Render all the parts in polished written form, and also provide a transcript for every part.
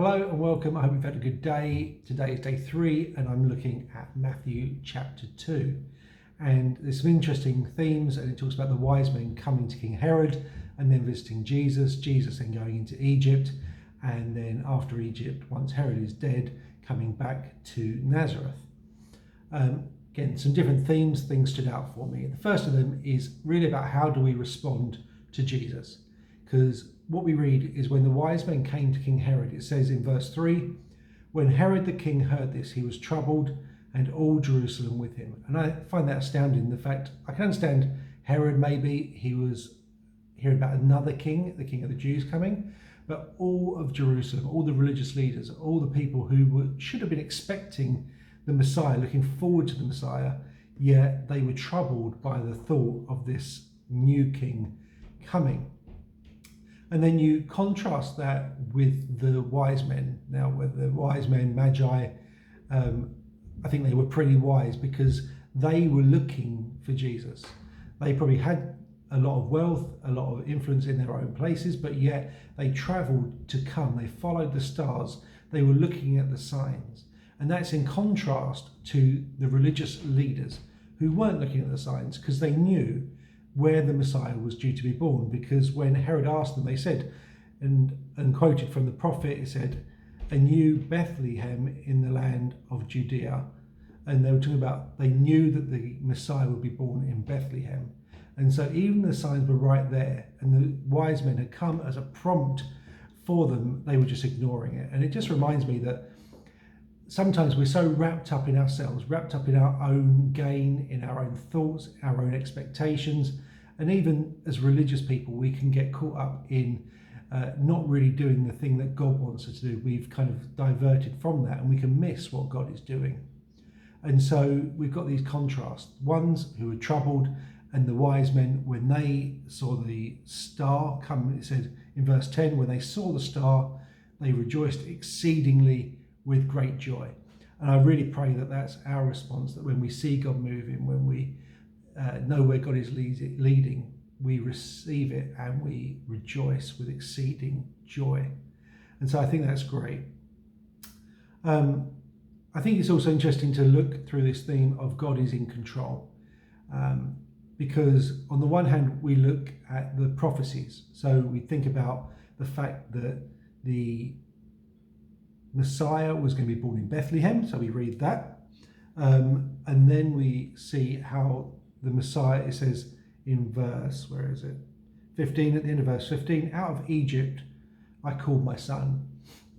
Hello and welcome. I hope you've had a good day. Today is day 3 and I'm looking at Matthew chapter 2. And there's some interesting themes, and it talks about the wise men coming to King Herod and then visiting Jesus then going into Egypt, and then after Egypt, once Herod is dead, coming back to Nazareth. Again, some different themes, things stood out for me. The first of them is really about how do we respond to Jesus? Because what we read is when the wise men came to King Herod, it says in verse 3, when Herod the king heard this, he was troubled, and all Jerusalem with him. And I find that astounding. The fact, I can understand Herod, maybe he was hearing about another king, the king of the Jews coming, but all of Jerusalem, all the religious leaders, all the people who should have been expecting the Messiah, looking forward to the Messiah, yet they were troubled by the thought of this new king coming. And then you contrast that with the wise men. Now, with the wise men, Magi, I think they were pretty wise because they were looking for Jesus. They probably had a lot of wealth, a lot of influence in their own places, but yet they traveled to come. They followed the stars. They were looking at the signs. And that's in contrast to the religious leaders who weren't looking at the signs because they knew where the Messiah was due to be born. Because when Herod asked them, they said, and quoted from the prophet, it said, "And you, Bethlehem, in the land of Judea." And they were talking about, they knew that the Messiah would be born in Bethlehem. And so even the signs were right there, and the wise men had come as a prompt for them, they were just ignoring it. And it just reminds me that sometimes we're so wrapped up in ourselves, wrapped up in our own gain, in our own thoughts, our own expectations. And even as religious people, we can get caught up in not really doing the thing that God wants us to do. We've kind of diverted from that, and we can miss what God is doing. And so we've got these contrasts. Ones who were troubled, and the wise men, when they saw the star come, it said in verse 10, when they saw the star, they rejoiced exceedingly with great joy. And I really pray that that's our response, that when we see God moving, when we know where God is leading, we receive it and we rejoice with exceeding joy. And so I think that's great. I think it's also interesting to look through this theme of God is in control. Because on the one hand, we look at the prophecies. So we think about the fact that the Messiah was going to be born in Bethlehem, so we read that. And then we see how the Messiah, it says in verse, 15, at the end of verse 15, out of Egypt I called my son.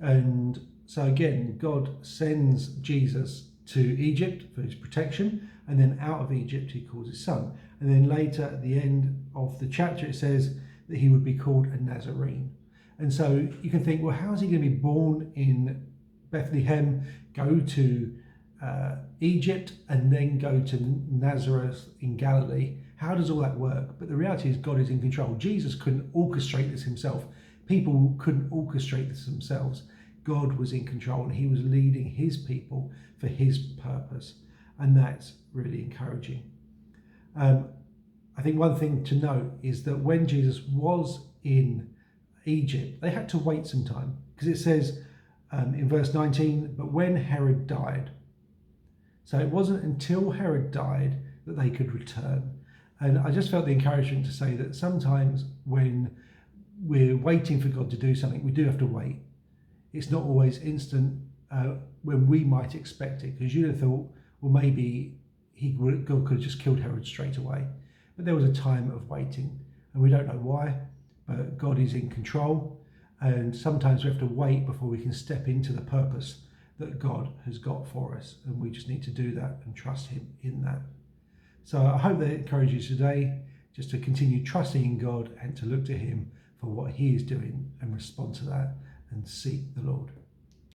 And so again, God sends Jesus to Egypt for his protection, and then out of Egypt he calls his son. And then later at the end of the chapter it says that he would be called a Nazarene. And so you can think, well, how is he going to be born in Bethlehem, go to Egypt, and then go to Nazareth in Galilee? How does all that work? But the reality is God is in control. Jesus couldn't orchestrate this himself. People couldn't orchestrate this themselves. God was in control, and he was leading his people for his purpose. And that's really encouraging. I think one thing to note is that when Jesus was in Egypt, they had to wait some time, because it says in verse 19, but when Herod died. So it wasn't until Herod died that they could return. And I just felt the encouragement to say that sometimes when we're waiting for God to do something, we do have to wait. It's not always instant when we might expect it, because you'd have thought, well, maybe God could have just killed Herod straight away. But there was a time of waiting, and we don't know why, but God is in control. And sometimes we have to wait before we can step into the purpose that God has got for us. And we just need to do that and trust him in that. So I hope that encourages you today just to continue trusting in God and to look to him for what he is doing and respond to that and seek the Lord.